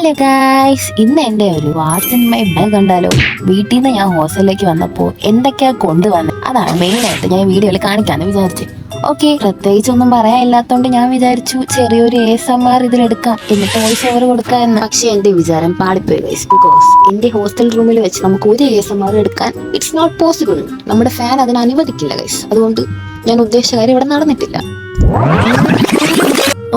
Hello guys, ഇന്ന് എൻ്റെ ഒരു വാട്സ് ഇൻ മൈ ബാഗ് കണ്ടാലോ. വീട്ടിൽ നിന്ന് ഞാൻ ഹോസ്റ്റലിലേക്ക് വന്നപ്പോൾ എന്തൊക്കെയാ കൊണ്ടുവന്നത് അതാണ് മെയിനായിട്ട് ഞാൻ വീഡിയോയിൽ കാണിക്കാമെന്ന് വിചാരിച്ചു. ഓക്കെ, പ്രത്യേകിച്ചൊന്നും പറയാനില്ലാത്തതുകൊണ്ട് ഞാൻ വിചാരിച്ചു ചെറിയൊരു ASMR ഇതിലെടുക്കാം, എന്നിട്ട് വോയിസ് ഓവർ കൊടുക്കാമെന്ന്. പക്ഷേ എൻ്റെ വിചാരം പാളിപ്പോയി ഗൈസ്. ബിക്കോസ് എൻ്റെ ഹോസ്റ്റൽ റൂമിൽ വെച്ച് നമുക്ക് ഒരു ASMR എടുക്കാൻ ഇറ്റ്സ് നോട്ട് പോസിബിൾ. നമ്മുടെ ഫാൻ അതിന് അനുവദിക്കില്ല ഗൈസ്. അതുകൊണ്ട് ഞാൻ ഉദ്ദേശിച്ച കാര്യം ഇവിടെ നടന്നിട്ടില്ല.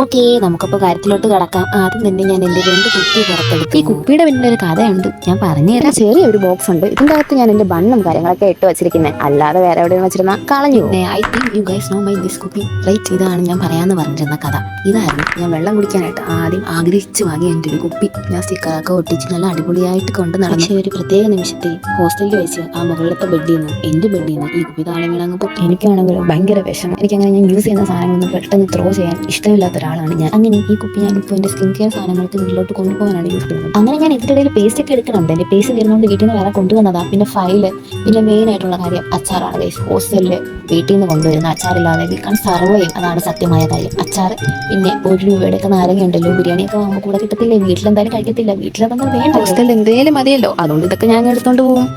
ഓക്കെ, നമുക്കപ്പോൾ കാര്യത്തിലോട്ട് കിടക്കാം. ആദ്യം തന്നെ ഞാൻ എൻ്റെ 2 കുപ്പി പുറത്തെടുത്തു. ഈ കുപ്പിയുടെ പിന്നിൽ ഒരു കഥയുണ്ട്, ഞാൻ പറഞ്ഞുതരാം. ചെറിയൊരു ബോക്സ് ഉണ്ട്, ഇതിൻ്റെ അകത്ത് ഞാൻ എൻ്റെ ബണ്ണും കാര്യങ്ങളൊക്കെ ഇട്ട് വെച്ചിരിക്കുന്നത്, അല്ലാതെ വേറെ എവിടെയും വെച്ചിരുന്ന കളഞ്ഞു. I think you guys know my this കുപ്പി റൈറ്റ്. ഇതാണ് ഞാൻ പറയാമെന്ന് പറഞ്ഞിരുന്ന കഥ. ഇതായിരുന്നു ഞാൻ വെള്ളം കുടിക്കാനായിട്ട് ആദ്യം ആഗ്രഹിച്ചു വാങ്ങിയ എൻ്റെ ഒരു കുപ്പി. ഞാൻ സ്റ്റിക്കറൊക്കെ ഒട്ടിച്ച് നല്ല അടിപൊളിയായിട്ട് കൊണ്ട് നടന്നു. പക്ഷേ ഒരു പ്രത്യേക നിമിഷത്തിൽ ഹോസ്റ്റലിൽ വെച്ച് ആ മുകളിലത്തെ ബെഡിൽ നിന്ന് എൻ്റെ ബെഡിൽ നിന്ന് ഈ കുപ്പി താഴെ വീണങ്ങ് പൊട്ടി. എനിക്കാണെങ്കിൽ ഭയങ്കര വിഷമം. എനിക്കങ്ങനെ ഞാൻ യൂസ് ചെയ്യുന്ന സാധനങ്ങളൊന്നും പെട്ടെന്ന് ത്രോ ചെയ്യാൻ ഇഷ്ടമില്ലാത്ത ഒരാളാണ് ഞാൻ. അങ്ങനെ ഈ കുപ്പി ഞാൻ ഇപ്പോൾ എൻ്റെ സ്കിൻ കെയർ സാധനങ്ങൾക്ക് വീട്ടിലോട്ട് കൊണ്ടുപോകാനാണ് യൂസ് ചെയ്യുന്നത്. അങ്ങനെ ഞാൻ ഇതിനിടയിൽ പേസ്റ്റ് ഒക്കെ എടുക്കുന്നുണ്ട്. എൻ്റെ പേസ്റ്റ് തീർന്നുകൊണ്ട് വീട്ടിൽ നിന്ന് വേറെ കൊണ്ടുവന്നതാ. പിന്നെ ഫയല്, പിന്നെ മെയിൻ ആയിട്ടുള്ള കാര്യം അച്ചാറാണ് ഗൈസ്. ഹോസ്റ്റലിൽ വീട്ടിൽ നിന്ന് കൊണ്ടുവരുന്ന അച്ചാറില്ലാതെ വീക്കാൻ സർവൈവ്, അതാണ് സത്യമായ കാര്യം. അച്ചാർ, പിന്നെ 1 രൂപയുടെയൊക്കെ നാരങ്ങ ഉണ്ടല്ലോ, ബിരിയാണിയൊക്കെ ആകുമ്പോൾ കൂടെ കിട്ടത്തില്ലേ. വീട്ടിലെന്തായാലും കഴിക്കത്തില്ല, വീട്ടിലതൊന്നും വേണ്ട, ഹോസ്റ്റലിൽ എന്തേലും മതിയല്ലോ. അതുകൊണ്ട് ഇതൊക്കെ ഞാൻ എടുത്തോണ്ട് പോകും.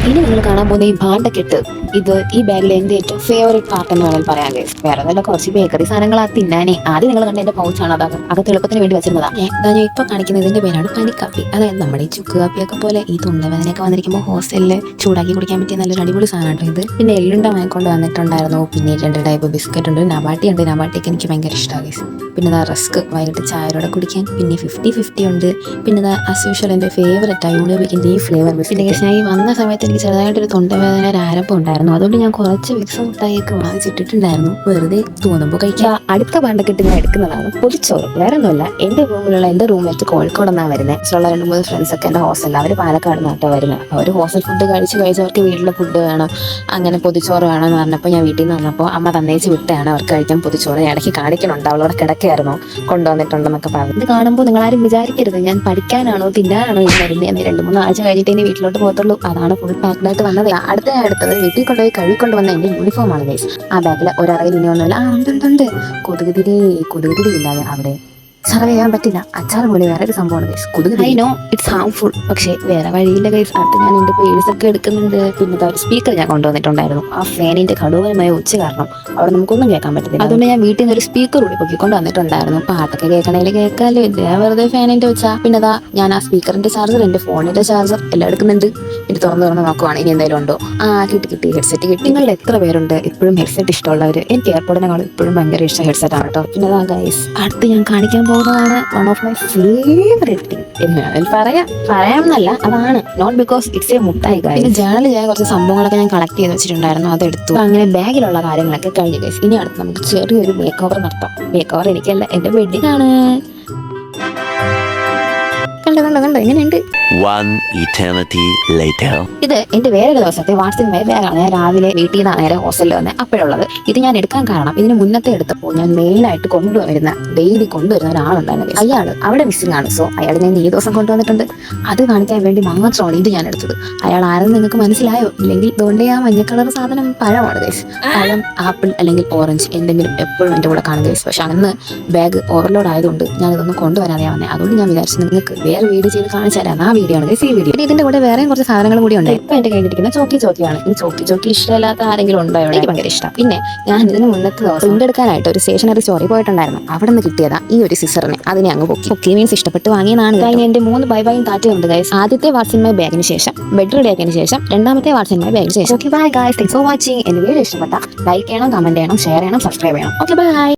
ഇനി നിങ്ങൾ കാണാൻ പോകുന്ന ഈ ഭാണ്ഡക്കെട്ട്, ഇത് ഈ ബാഗിലെ എൻ്റെ ഏറ്റവും ഫേവറേറ്റ് പാർട്ട് എന്ന് വേണമെങ്കിൽ പറയാം ഗൈസ്. വേറെ നല്ല കുറച്ച് ബേക്കറി സാധനങ്ങൾ ആ തിന്നാനേ. ആദ്യം നിങ്ങൾ കണ്ട എൻ്റെ പൗച്ചാണ്, അതൊക്കെ എളുപ്പത്തിന് വേണ്ടി വെച്ചിരുന്നതാണ്. ഞാൻ ഇപ്പൊ കാണിക്കുന്നത് ഇതിന്റെ പേരാണ് പനിക്കാപ്പി. അതായത് നമ്മുടെ ഈ ചുക്ക് കാപ്പിയൊക്കെ പോലെ ഈ തൊണ്ടവേദനയൊക്കെ വന്നിരിക്കുമ്പോൾ ഹോസ്റ്റലിൽ ചൂടാക്കി കുടിക്കാൻ പറ്റിയ നല്ലൊരു അടിപൊളി സാധനമാണ് ഇത്. പിന്നെ എള്ളുണ്ട വാങ്ങിക്കൊണ്ട് വന്നിട്ടുണ്ടായിരുന്നു. പിന്നെ 2 ടൈപ്പ് ബിസ്ക്കറ്റ് ഉണ്ട്, നബാട്ടി ഉണ്ട്. നബാട്ടിയൊക്കെ എനിക്ക് ഭയങ്കര ഇഷ്ടമാണ് ഗൈസ്. പിന്നെ റസ്ക് വൈകിട്ട് ചായയോടെ കുടിക്കാൻ. പിന്നെ 50-50 ഉണ്ട്. പിന്നെ ആസ് യൂഷ്വൽ എൻ്റെ ഫേവറേറ്റ് യൂണിബിക്കിൻ്റെ ഈ ഫ്ലേവർ. പിന്നെ ഞാൻ ഈ വന്ന സമയത്ത് എനിക്ക് ചെറുതായിട്ടൊരു തൊണ്ടവേദന ആരംഭം ഉണ്ടായിരുന്നു. അതുകൊണ്ട് ഞാൻ കുറച്ച് വിക്സ് മുട്ടായിയൊക്കെ വാങ്ങിച്ചിട്ടിട്ടുണ്ടായിരുന്നു, വെറുതെ തോന്നുമ്പോൾ കഴിക്കാം. അടുത്ത പാണ്ടക്കെട്ട് ഞാൻ എടുക്കുന്നതാണ് പൊതിച്ചോറ്. വേറെ ഒന്നുമല്ല, എൻ്റെ റൂമിലുള്ള എൻ്റെ റൂംമേറ്റ് കോഴിക്കോട് നിന്നാണ് വരുന്നത്. ഉള്ള 2-3 ഫ്രണ്ട്സ് ഒക്കെ എൻ്റെ ഹോസ്റ്റലിൽ, അവർ പാലക്കാട് നിന്നാണ് വരുന്നത്. അവർ ഹോസ്റ്റൽ ഫുഡ് കഴിച്ചവർക്ക് വീട്ടിലെ ഫുഡ് വേണം, അങ്ങനെ പൊതിച്ചോറ് വേണമെന്ന് പറഞ്ഞപ്പോൾ ഞാൻ വീട്ടിൽ നിന്ന് വന്നപ്പോൾ അമ്മ തന്നേച്ച് വിട്ടാണ് അവർക്ക് കഴിക്കാൻ പൊതിച്ചോറ്. ഇടയ്ക്ക് കാണിക്കണുണ്ട്, അവളോടെ കിടക്കായിരുന്നു കൊണ്ടുവന്നിട്ടുണ്ടെന്നൊക്കെ പറഞ്ഞു. ഇത് കാണുമ്പോൾ നിങ്ങളാരും വിചാരിക്കരുത് ഞാൻ പഠിക്കാനാണോ തിന്നാനാണോ ഇത് വരുന്നത് എന്ന്. 2-3 ആഴ്ച കഴിഞ്ഞിട്ട് ഇനി വീട്ടിലോട്ട് പോകത്തുള്ളൂ. അതാണ് ഫുൾ പാക്ഡായിട്ട് വന്നത്. അടുത്തത് വീട്ടിൽ കൊണ്ടുപോയി കഴുകിക്കൊണ്ടുവന്ന എൻ്റെ യൂണിഫോമാണ് ഗൈസ്. ആ ബാഗിൽ ഒരറയിൽ ഇനി ഒന്നുമില്ല. ഉണ്ട് കൊതുകുതിരി ഇല്ലാതെ അവിടെ സർവേ ചെയ്യാൻ പറ്റില്ല. അച്ചാർ പോലെ വേറൊരു സംഭവമാണ് ഗൈസ്, കൊതുക്. ഐ നോ ഇറ്റ്സ് ഹാർംഫുൾ, പക്ഷേ വേറെ വഴിയില്ല ഗൈസ്. അടുത്ത് ഞാൻ എൻ്റെ പേഴ്സ് ഒക്കെ എടുക്കുന്നുണ്ട്. പിന്നെ ഒരു സ്പീക്കർ ഞാൻ കൊണ്ടുവന്നിട്ടുണ്ടായിരുന്നു. ആ ഫാനിന്റെ കടുവമായ ഉച്ച കാരണം അവിടെ നമുക്കൊന്നും കേൾക്കാൻ പറ്റത്തില്ല. അതുകൊണ്ട് ഞാൻ വീട്ടിൽ നിന്ന് ഒരു സ്പീക്കർ കൂടി പൊക്കിക്കൊണ്ട് വന്നിട്ടുണ്ടായിരുന്നു. പാട്ടൊക്കെ കേൾക്കണേൽ കേൾക്കാമല്ലോ, ഇല്ല വെറുതെ ഫാനിന്റെ ഉച്ച. പിന്നെ ഞാൻ ആ സ്പീക്കറിന്റെ ചാർജർ, എൻ്റെ ഫോണിന്റെ ചാർജർ എല്ലാം എടുക്കുന്നുണ്ട്. ഇത് തുറന്ന് നോക്കുവാണ് ഇനി എന്തെങ്കിലും ഉണ്ടോ. കിട്ടി ഹെഡ്സെറ്റ് കിട്ടി. നിങ്ങളുടെ എത്ര പേരുണ്ട് ഇപ്പോഴും ഹെഡ്സെറ്റ് ഇഷ്ടമുള്ളവർ? എനിക്ക് എയർപോർട്ടിനെക്കാൾ ഇപ്പോഴും ഭയങ്കര ഇഷ്ടം ഹെഡ്സെറ്റ് ആണ് കേട്ടോ. പിന്നെ ഗൈസ്, അടുത്ത് ഞാൻ കാണിക്കാൻ പോകുന്നതാണ് one of my favourite thing എന്ന് പറയാമെന്നല്ല, അതാണ് നോട്ട് ബിക്കോസ് ഇറ്റ്സ് എ മുട്ടായി. പിന്നെ ജേണലിൽ ഞാൻ കുറച്ച് സംഭവങ്ങളൊക്കെ ഞാൻ കളക്ട് ചെയ്ത് വെച്ചിട്ടുണ്ടായിരുന്നു, അതെടുത്തു. അങ്ങനെ ബാഗിലുള്ള കാര്യങ്ങളൊക്കെ കഴിഞ്ഞു ഗൈസ്. ഇനി അടുത്ത് നമുക്ക് ചെറിയൊരു മേക്ക് ഓവർ നടത്താം. മേക്ക് ഓവർ എനിക്കല്ല, എൻ്റെ ബെഡിനാണ്. കണ്ടോ എങ്ങനെയുണ്ട്? ഇത് എന്റെ വേറൊരു ദിവസത്തെ വാട്സിൻ മൈ ബാഗാണ്. ഞാൻ രാവിലെ വീട്ടിൽ നിന്നാണ് നേരെ ഹോസ്റ്റലിൽ വന്നത് അപ്പോഴുള്ളത്. ഇത് ഞാൻ എടുക്കാൻ കാരണം ഇതിന് മുന്നത്തെ എടുത്തപ്പോൾ ഞാൻ മെയിനായിട്ട് ഡെയിലി കൊണ്ടുവരുന്ന ഒരാളുണ്ടായിരുന്നു. അയാൾ അവിടെ മിസ്സിംഗ് ആണ്. സോ അയാൾ ഞാൻ ഈ ദിവസം കൊണ്ടുവന്നിട്ടുണ്ട്. അത് കാണിക്കാൻ വേണ്ടി മാത്രമാണ് ഇത് ഞാൻ എടുത്തത്. അയാൾ ആരെന്ന് നിങ്ങൾക്ക് മനസ്സിലായോ? ഇല്ലെങ്കിൽ ഇതുകൊണ്ട് ആ മഞ്ഞ കളർ സാധനം പഴമാണ് ഗൈസ്. പഴം, ആപ്പിൾ അല്ലെങ്കിൽ ഓറഞ്ച് എന്തെങ്കിലും എപ്പോഴും എൻ്റെ കൂടെ കാണും ഗൈസ്. പക്ഷെ അന്ന് ബാഗ് ഓവർലോഡ് ആയതുകൊണ്ട് ഞാൻ ഇതൊന്നും കൊണ്ടുവരാതെ വന്നത്. അതുകൊണ്ട് ഞാൻ വിചാരിച്ചു നിങ്ങൾക്ക് വേറെ വീഡിയോ ചെയ്ത് കാണിച്ചു തരാം. ആ വീഡിയോ ആണ് ഈ വീഡിയോ. ഇതിന്റെ കൂടെ വേറെയും കുറച്ച് സാധനങ്ങൾ കൂടി ഉണ്ട്. ഇപ്പൊ എന്റെ കയ്യിലിരിക്കുന്ന ചോക്കിയാണ്. ഈ ചോക്കി ഇഷ്ടമില്ലാത്ത ആരെങ്കിലും ഉണ്ടോ? എനിക്ക് ഭയങ്കര ഇഷ്ടം. പിന്നെ ഞാൻ ഇതിന് മുന്നത്തെ ദിവസം പ്രിന്റ് എടുക്കാനായിട്ട് ഒരു സ്റ്റേഷനറി സ്റ്റോറിൽ പോയിട്ടുണ്ടായിരുന്നു. അവിടെ നിന്ന് കിട്ടിയതാ ഈ ഒരു സിസറിനെ. അതിനെ അങ്ങ് പൊക്കി മീൻസ് ഇഷ്ടപ്പെട്ട് വാങ്ങിയതാണ്. കഴിഞ്ഞ എന്റെ 3 ബൈ താറ്റുണ്ട് ഗൈസ്. ആദ്യത്തെ വാട്സ് ഇൻ മൈ ബാഗിന് ശേഷം, ബെഡ് റെഡി ആക്കിയതിന് ശേഷം, രണ്ടാമത്തെ വാട്സ് ഇൻ മൈ ബാഗിന് ശേഷം. Okay bye guys, thanks for watching. എന്റെ വീഡിയോ ഇഷ്ടപ്പെട്ട ലൈക്ക് ചെയ്യണം, കമന്റ് ചെയ്യണം, ഷെയർ ചെയ്യണം, സബ്സ്ക്രൈബ് ചെയ്യണം. Okay bye.